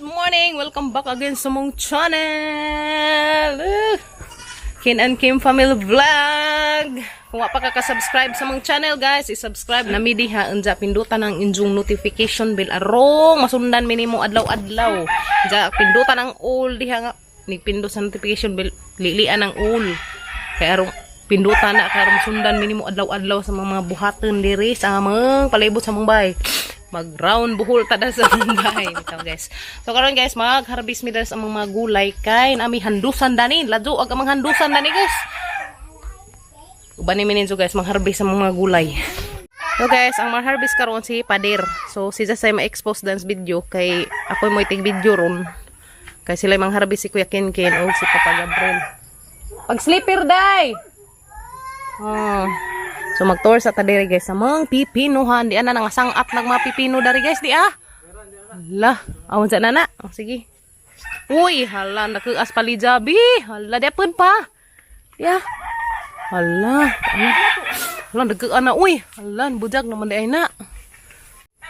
morning! Welcome back again sa mong channel! Kin and Kim Family Vlog! Kung pa kakasubscribe sa mong channel guys, isubscribe na mi diha unja pindutan ang inyong notification bell arong masundan minimo adlaw-adlaw. Ja pindutan ang all diha nga nigpindo sa notification bell lilian ang all. Kaya arong pindutan na kaya arong masundan minimo adlaw-adlaw sa mga buhaton diri sa among palibot sa mong bay. Mag-round buhol tada sa bahay ito guys. So karon guys, mag-harvest mi sa mga gulay kay nami handusan dani, ladyo ag amang handusan dani guys. Uban ni minin so guys, mag-harvest sa mga gulay. So guys, ang mag-harvest karon si Pader. So si Jasay ma-expose dance video kay ako mo itig video ron. Kay sila mag-harvest si Kuya Ken o si Papa Gabriel. Pag slipper day. So mag-tour sa tadiri guys sa mga pipinuhan. Di ana nga sangat nag mga pipino dari guys di ah. Hala, awan sa nana. Oh, sige. Uy, hala nakuas palijabi. Hala depon pa. Ya. Hala. Hala nagkuan na uy. Hala bujag naman di ay na.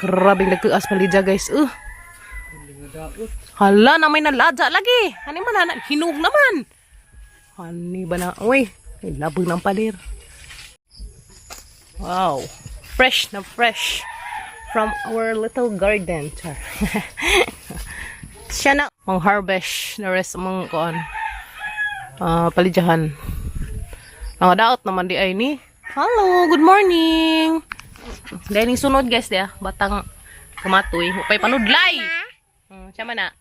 Grabing nagkuas palija guys. Hala na may nalaja lagi. Hani man na hinug naman. Hani ba na uy. Ay labog ng pader. Wow, fresh na fresh from our little garden. Siya na mang harvest na rest mong kuan palijahan. Mga daot naman di ay ni. Hello, good morning. Dahil sunod guys dia batang kamatoy, upay panudlay. Siya man na.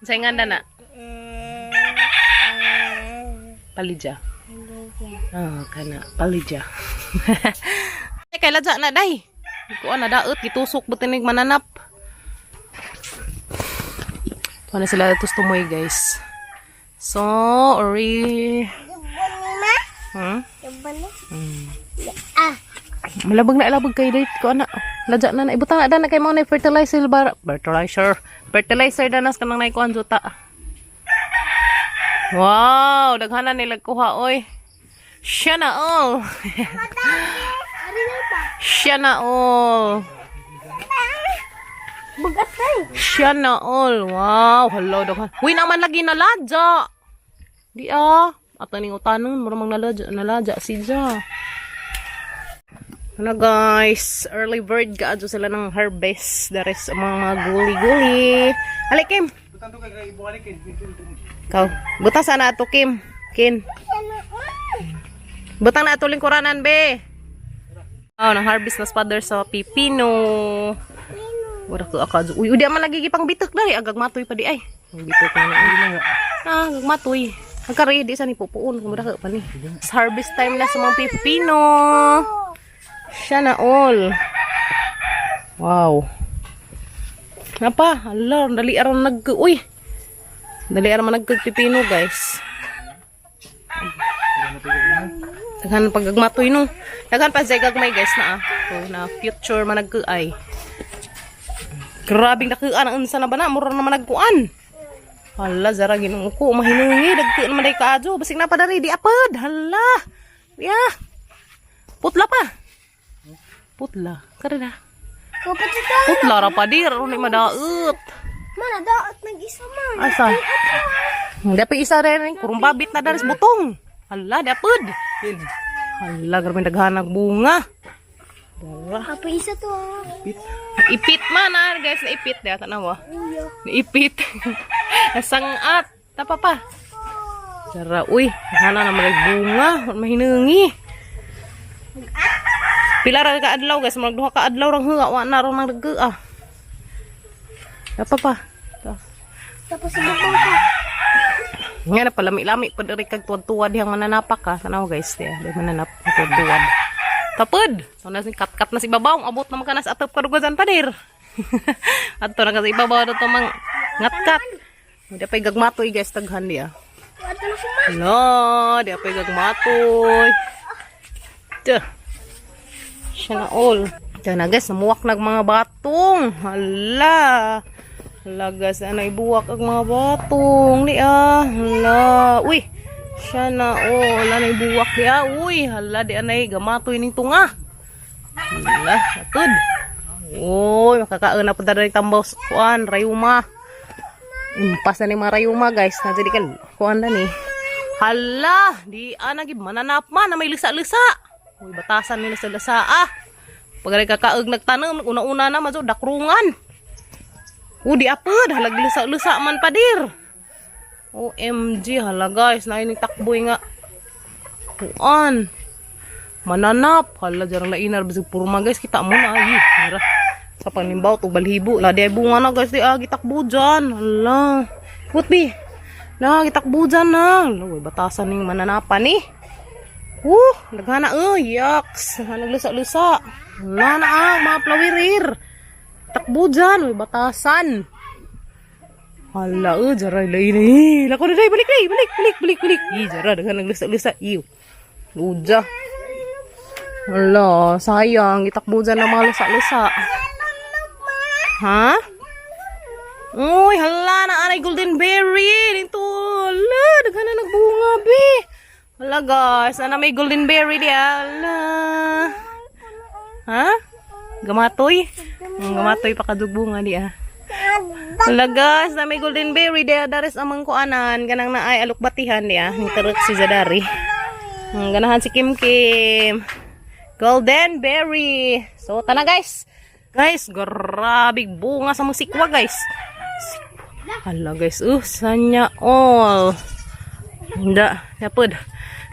Saingan na. Palija. Kana palija. Kay ladja na day. Kuan na daot gitusok butinig mananap. Tuwa na sila tustumoy guys. So, ori. Malabog na ilabog kay date ko ana. Ladja na ibutang ada na kay mo na fertilizer danas kanang nay kuan juta. Wow, daghanan nila kuha oy. Siya na all. Siya na all. Siya na all. Wow, hello daghan. Uy naman lagi na ladja. Di ah. Ato ning utanon mura mang nalaja si Ja. Ano guys, early bird gaadto sila ng harvest. There is mga guli-guli. Hali Kim. Kau, buta sana ato Kim. Kin. Butang na ato lingkuranan be. Oh, nang harvest na father sa pipino. Wala ko akad. Uy, udi man lagi gipang bitok dali agag matoy pa di ay. Bitok na. Agag matoy. Agka ready sa ni pupuon kumura ka pa ni. Harvest time na sa mga pipino. Siya na all. Wow. Napa? Hala, dali aron uy. Dali aron nagpipino guys. Daghan pagagmatoy no. Daghan pa sa gagmay guys na so, na future man nagkuay. Grabing nakuan ang unsa na ba na mura naman nagkuan. Hala zara ginung ko mahinungi dagko naman day kaadyo basig na pa dari di apad. Hala. Ya. Putla pa. Putla. Karena. Putla ra pa dir ni madaot. Mana daot nag-isa man. Asa? Dapat isa rin kurang babit na dari sa butong. Hala dapod. Hala grabe daghanag bunga. Apa isa to? Ipit man guys, naipit data na wa. Naipit. Nasangat. Tapa pa. Sara uy, hana na bunga, mahinungi. Pila ra ka adlaw guys, magduha ka adlaw rang huwa wa na rong nagge ah. Tapa pa. Tapos ibang ka. Nga na palami-lami pa diri kag tuwad-tuwad yang mananapak ka. Tanaw guys, di mananap tuwad-tuwad. Tapod. So na kat-kat na si babaw, abot na makanas atop karugasan pa dir. Adto na kasi ibabaw daw to mang ngat-kat. Di pa gagmatoy guys taghan dia. Hello, di pa gagmatoy. Tuh. Siya na all. Diyan na guys, namuwak nag mga batong. Hala. Hala guys, anay buwak ang mga batong. Di ah. Hala. Uy. Siya na oh. Hala na buwak di ah. Uy. Hala di anay gamatoy ning tunga. Hala. Atod. Uy. Makakauna po dari tambaw kuan. Rayuma. Impas na ni marayuma guys. Na jadi kan kuan na ni. Hala, di anagi mananap man na may lisa-lisa. Uy, batasan ni lisa-lisa ah. Pagari kakaeg nagtanam una-una na majo dakrungan. Di apod halag lisa-lisa man padir. OMG hala guys, na ini takboy nga. Kuan. Mananap, hala jarang na inar bisig purma guys, kita mo na ay. Mira. Sa panimbaw to balhibo. La di ay bunga na guys, di gitakbo dyan. Hala. Putbi. Na gitakbo dyan na. Hala, batasan ning mananapan ni. Naghana yaks. Naglisa-lisa. Hala na mga plawirir. Takbo dyan, batasan. Hala, jaray lain. Lako na day, balik. Jaray, dengan naglisa-lisa. Luja. Hala, sayang. Itakbo dyan na mga lisa-lisa. Ha? Uy, hala na anay golden berry. Dito, hala, daghan na nagbunga, be. Hala guys, na may golden berry dia. Hala. Ha? Gamatoy? Gamatoy pa kadugbunga dia. Hala guys, na may golden berry dia. Daris amang kuanan. Ganang na ay alukbatihan dia. Niterek si Zadari. Ganahan si Kim Kim. Golden berry. So, tana guys. Guys, grabe bunga sa musikwa guys. Hala guys, sanya all. Handa, yapod.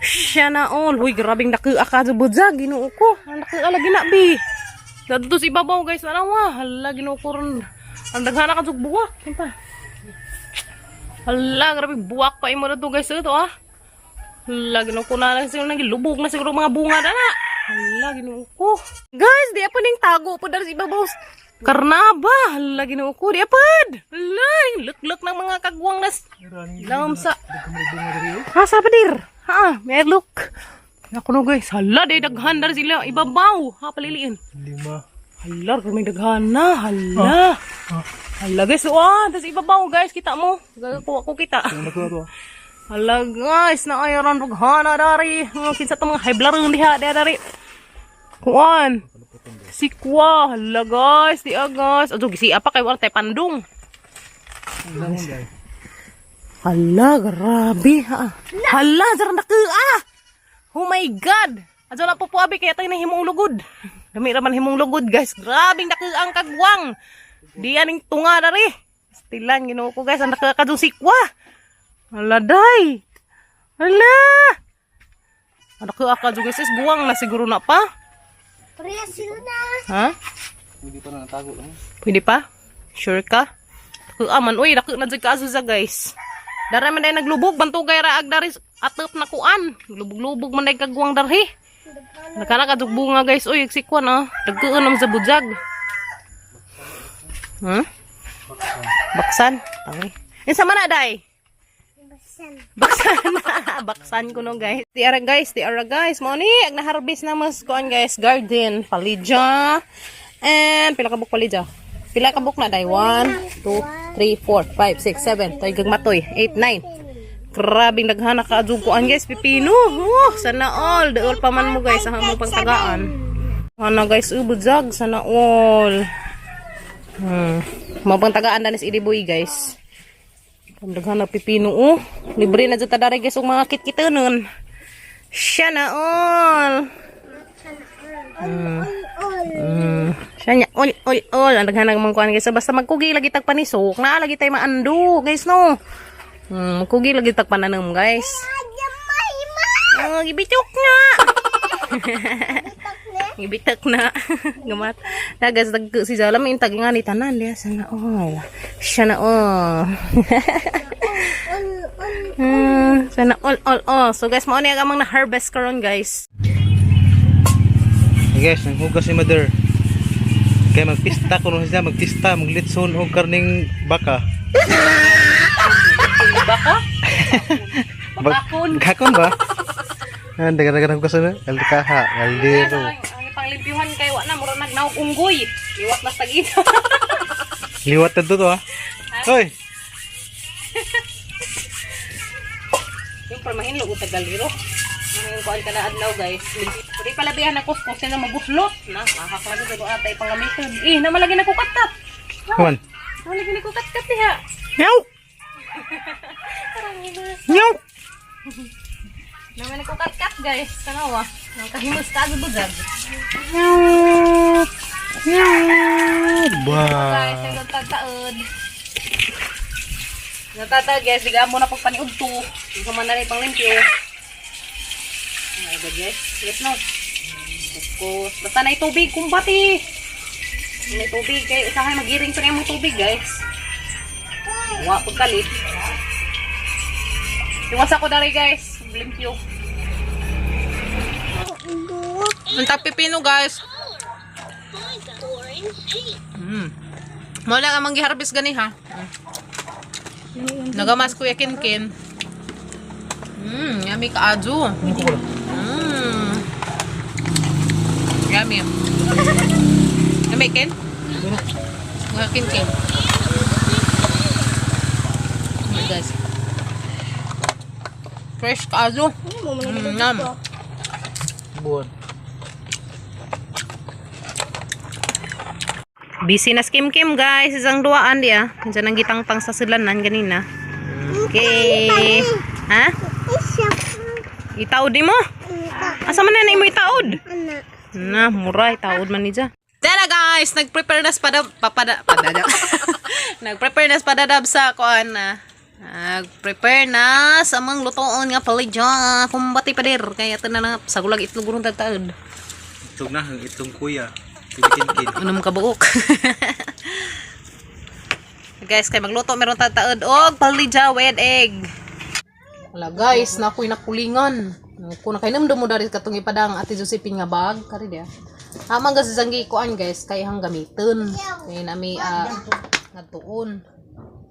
Siya na all. Huy, grabing nakuaka sa budzag. Ginoo ko. Nakuaka lagi na bi. Dito si ibabaw guys. Hala, ginoo ko ron. Ang daghana ka sa buwak. Hala, grabe buwak pa imo na to guys. Ito Hala, ginoo ko na lang siguro nagilubog na siguro mga bunga na na. Hala, ginoo ko. Guys, di apa ning tago po dari si ibabaw. Karnaba. Hala, ginoo ko. Di apad. Hala, luk-luk ng mga kagwang nas. Lam sa. Ha, sa padir. Ha, may look. Ako no guys. Hala, di daghan dari sila. Ibabaw. Ha, paliliin. 5. Hala, may daghan na. Hala. Hala guys. Tas ibabaw guys. Kita mo. Kuha ko kita. Hala guys, na ayaran rughana dari. Kinsa to mga hiblarong diha dari. Kuan. Sikwa. Hala guys, di guys. Ajo gisi apa kay wala tay pandung. Hala, grabe ha. Hala, jarang nakua. Oh my god. Ajo la po abi kay tay na himong lugod. Dami raman himong lugod guys. Grabing nakuang kagwang. Di aning tunga dari. Stilan ginoo ko guys, ang nakakadung sikwa. Hala, day. Hala. Anak ko akal juga sis buang na siguro na pa. Pareha sila na. Ha? Pwede pa na natago lang. Pwede pa? Sure ka? Aman, uy, dako na dyan kaasusa guys. Dari man day naglubog, bantu gay raag dari atep na kuan. Lubog-lubog man day kagwang dari. Nakana kadug bunga guys, uy, sikwan Dagkuan naman sa budzag. Ha? Baksan? Tangi. Sa mana day? Baksan ko no guys. Di ara guys. Mo ni ag na-harvest na mas kuan guys, garden, palidya. And pila ka buk palidya? Pila ka buk na day? 1 2 3 4 5 6 7. Tay gagmatoy. 8 9. Grabing daghana ka adug kuan guys, pipino. Sana all, deol pa man mo guys sa hamong pangtagaan. Ana guys, budzag sana all. Mapangtagaan danis idiboy guys. Daghan na pipino libre na jud dari guys og mga kit-kitanon. Siya na all. Siya all. Ang daghan nang mangkuan guys. Basta magkugi lagi tag panisok, na lagi tay maando guys no. Magkugi lagi tag pananam guys. Gibitok na. Gibitak na. Gamat. Na guys, si Zala may intag nga ni tanan dia sana all. Siya na all. Sana all. So guys, mao ni agamang na harvest karon guys. Hey guys, nanghugas si mother. Kaya magpista ko nung siya, maglitson o karning baka. Baka? Bakon. Bakon ba? Dagan-dagan hugas na. Alikaha, aldero. Ang panglimpyuhan kay wa na mura nagnaog unggoy. Liwat na tagita. Liwat na to Hoy! Yung permahin lugo tagaliro. Yung kuan ka na adlaw guys. Pwede pala bihan na kuskus na mabuslot. Na, makakalagi sa doon atay pangamiton. Namalagi na kukat-kat. Kuman? Namalagi na kukat-kat diha. Yaw! Nyaw! Naman ko kat-kat guys. Tanawa. Nakahimus ka agad bugag. Nyaw! Nyaw! Guys, Ba! ay nagtataod. Nagtataod guys. Digaan mo na pagpaniud to. Hindi ko man na rin pang limpyo. Ay guys. Yes no. Focus. Basta na tubig. Kumbati. May tubig. Kaya isa kayo mag-iring sa kayong tubig guys. Huwag pagkalit. Iwas ako dari guys. Limpyo. Ang pipino guys. Mula nga manggi-harvest gani ha. Nagamas ko yakin kin. Yummy kaadyo. Yummy. Yummy kin? Yakin kin. Guys. Fresh kaadyo. Yum. Buwan. Busy na Kim guys, isang duaan dia. Diyan ang gitangtang sa sulanan ganina. Okay. Ha? Itaod di mo? Asa man na mo itaod? Na, mura itaod man ni dyan. Tara guys, nag-prepare na padadab. Nag-prepare na padadab sa kuan na. Nag-prepare na sa mga lutoon nga palidya. Kumbati pa dir. Kaya ito na lang sa gulag itlog gurong tagtaod. Itong na, itong kuya. Kibikin-kin. Unang kabuok. Guys, kay magluto meron tataod og palidya with egg. Wala guys, nakoy nakulingan. Kung nakainom mo dari katong ipadang Ate Josephine nga bag, kari dia. Amang gas isang gikuan guys, kay hang gamiton. Kay nami ngadtuon.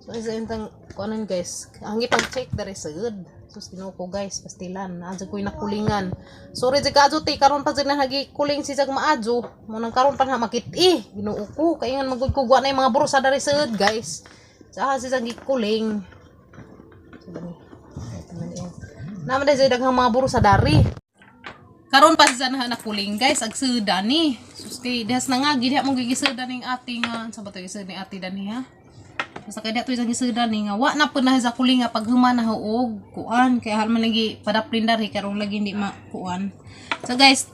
So isa intang kuanan guys, ang ipang check dari sagud. Sus tinuko guys, pastilan. Adyo ko'y nakulingan. Sorry di ka adyo ti, karon pa dyan nahagi kuling si jag maadyo. Munang karon pa na makit ginuo ko. Kaya nga magugugwa na yung mga burusa dari sagud guys. Sa si jag kuling. Naman dahil daghang mga burusa dari. Karon pa dyan na kuling guys, ag sedani. Sus kay dahas na nga, gidya mong gigisedan ng ating, sa ba ito gisedan ni ati dani ha? Basta kaya dito isang isudan nga wa na po na sa kuling nga paghuma na huog kuan kaya hal man lagi padaplin dari karong lagi hindi makuan. So guys,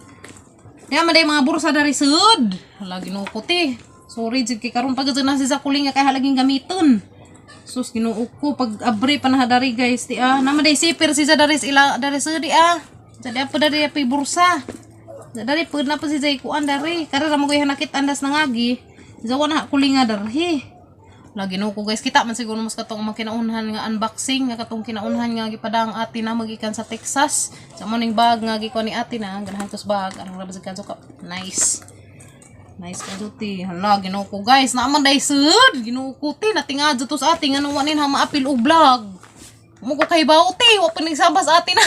diha man day mga bursa dari sud. Lagi nukuti. Sorry jud kay karon pag na sa kuling nga kay halaging gamiton. Sus ginuo ko pag abri pa na dari guys ti naman day sipir si sa dari ila dari sud di Jadi apa dari api bursa. Dari pud na pa si jay kuan dari karena mo koy hanakit andas nangagi. Jawa na kuling nga dari. Lagi no ko guys, kita man siguro mas katong makinaunhan nga unboxing nga katong kinaunhan nga gipadang ati na magikan sa Texas. Sa morning bag nga gikuan ni ati na ganahan tos bag anong rabas kan so nice. Nice ka duti. Hala ginuo ko guys, naaman day sud. Ginuo ko ti natinga to sa ati nga wanin ha maapil og vlog. Mo ko kay bauti, wa pa nagsabas ati na.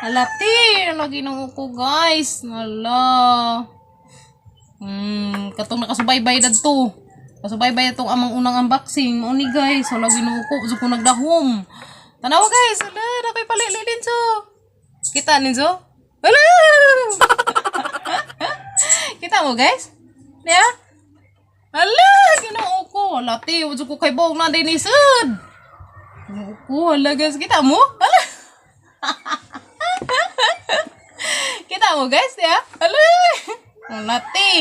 Hala ti, lagi ginuo ko guys. Hala. Katong nakasubaybay dadto. Pasubaybay itong amang unang unboxing. O ni guys, wala ginuko. Gusto ko nagdahom. Tanawa guys. Wala, nakay palililin so. Kita ninyo? Wala! Kita mo guys? Diya? Wala, ginuko. Wala, ti. Gusto ko kay buong na din isod. Ginuko, wala guys. Kita mo? Wala. Kita mo guys, diya? Wala. Wala, ti.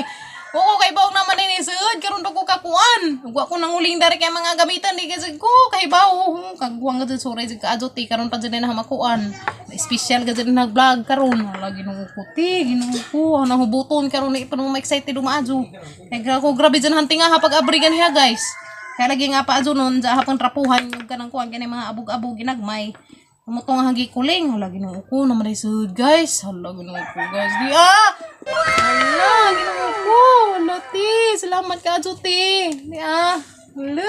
Oo, kay baw naman ni sud karon ko kakuan. Ug ko nanguling dari kay mga gamitan di kasi ko kay baw. Kagwang gud sore jud ka adoti karon pa jud na makuan. Special gud nag-vlog karon. Lagi nung kuti, ginuo ko nahubuton karon ni pa excited umaadyo. Kay ko grabe jud hunting nga pag abrigan niya guys. Kaya lagi nga pa adyo nun sa hapon trapuhan ug kanang kuan kani mga abog-abog ginagmay. Umuto nga hagi kuling. Hala ginuo ko naman sud guys. Hala ginuo ko guys. Di hala ginuo ko. Hala ti. Salamat ka adyo ti. Di hala.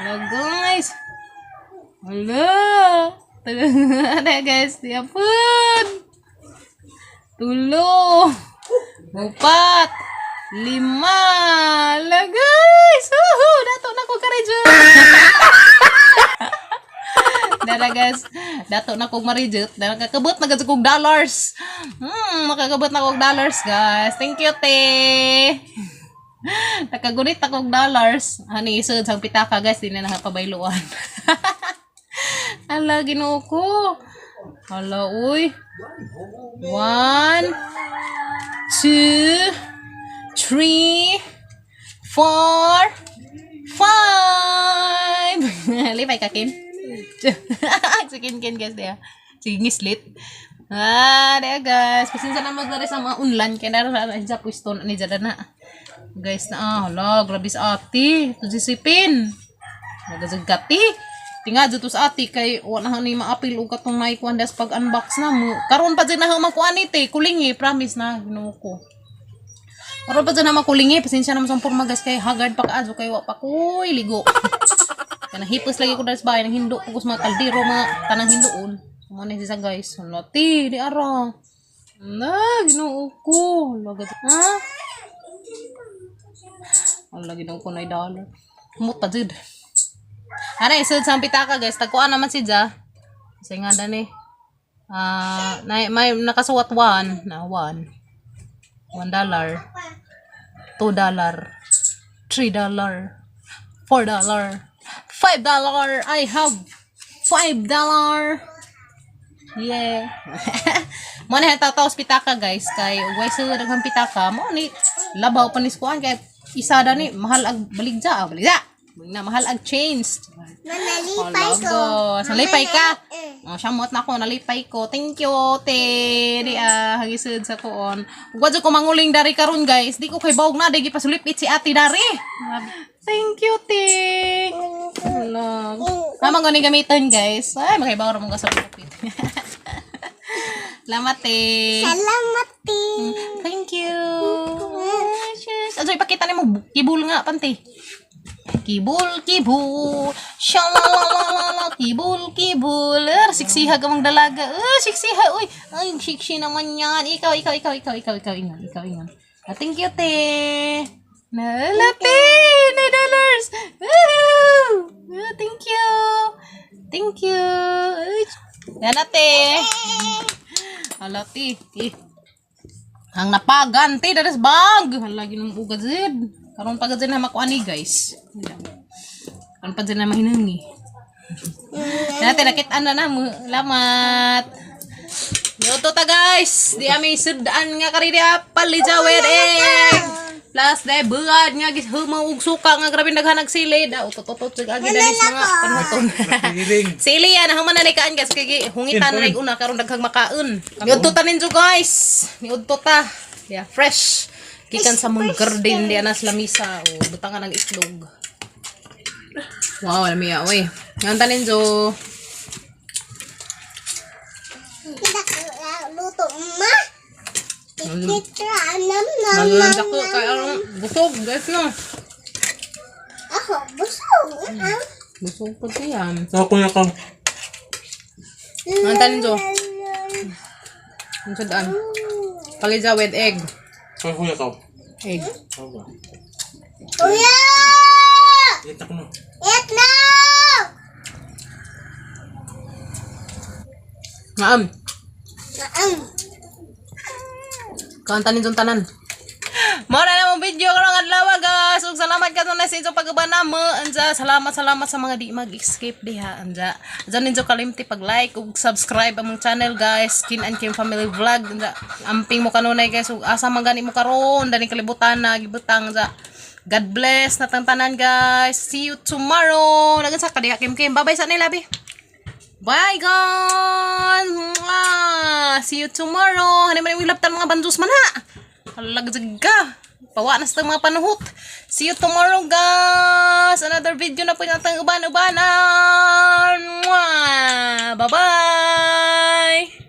Hala guys. Hala. Ada guys. Di apun. 3 4 5 Hala guys. Dato na ko karejo. Dara guys, dato na kog marijut. Dara kakabot na gud kog dollars. Makakabot na kog dollars guys. Thank you te. Nakagunit akong dollars. Ani isud sang pitaka guys, di na nakapabayloan. Ala Ginoo ko. Ala uy. 1 2 3 4 5. Lipay ka Kim. Sige Kim guys dia. Sige ngislit. Dia guys, pasensya na magdari sa mga unlan kaya naroon sa pwesto ni Jadana. Guys na hala, grabe sa ati. Ito sisipin. Nagazagati. Tinga dito sa ati kay wala ni maapil og katong naikuan das pag unbox na mo. Karon pa din na makuan ite, kulingi, promise na Ginoo ko. Karon pa din na makulingi, pasensya na mo sa porma guys kay haggard pa kaadto kay wa pa koy ligo. Kana hipos lagi ko das bahay nang hindo ko mga kaldero mga tanang hindoon. Mo ni sa guys. Loti di ara. Na Ginoo ko. Lagad. Ha? Wala Ginoo ko na dollar. Mut pa jud. Ana isud sa pitaka guys, tagkuan naman si Ja. Kasi nga dani. May nakasuwat 1 na 1. $1, $2, $3, $4, $5. I have $5. Yeah. Mo na tataos pitaka guys kay ugay sa daghang pitaka mo ni labaw pa ni skuan kay isa da ni mahal ag baligja. Na mahal ag change. Nanalipay ko. Nalipay ka. Siyamot na ako, nalipay ko. Thank you, te. Di hagisud sa koon. Ugwa ko manguling dari karon guys. Di ko kay bawog na dagi pasulipit si ate dari. Thank you, te. Hello. Mama ko ni gamiton guys. Ay, makibaw ra mo ka sa lupit. Salamat, te. Salamat, ti. Thank you. Ano ipakita ni mo kibul nga panti. Kibul, shalalala, kibul. Siksiha ka mong dalaga. Siksiha, uy. Ay, siksi naman yan. Ikaw, ingon. Thank you, te. Nalati, $9. Thank you. Yan ate. Alati. Ang napaganti, daras bag. Halagi nung ugazid. Karon pagad din na makuani guys. Karon pagad din na mahinangi. Dati nakitaan na mo. Lamat. Yoto ta guys. Di ami sudan nga karida palijawed plus dai buad nga gis humaug suka nga grabe daghanag sili da utot-utot sig agi dalis mga panuton. Sili yan human nalikaan guys kay hungitan na una karon daghang makaon. Yoto ta ninyo guys. Niudto ta. Yeah, fresh. Kikan sa mong garden di anas lamisa o butangan ng itlog. Wow, lamiya oy. Yan tanin jo. Luto ma. Tikitra nam. Naglandak ko kay ang busog guys no. Ako busog. Busog po yan. Ako na ka. Yan tanin jo. Ang sudan. Palija with egg. Ako na ka. Egg. Kuya! Itak mo. Itlog! Naam. Naam. Kantanin yung tanan. Mora na mong video karong adlaw guys. Ug salamat ka na sa inyong pagbana mo. Anja salamat sa mga di mag-escape diha anja. Anja ninyo kalimti pag-like ug subscribe among channel guys. Kin and Kim Family Vlog. Anja amping mo kanunay guys ug asa magani mo karon dani kalibutan na gibutang anja. God bless na tanan guys. See you tomorrow. Nagan sa kadiha Kim. Bye-bye sa nila bi. Bye guys. See you tomorrow. Hani man ilaptan mga bandos man ha. Halagzag ka. Pawa na sa mga panuhot. See you tomorrow guys. Another video na po natin uban-ubanan. Bye-bye.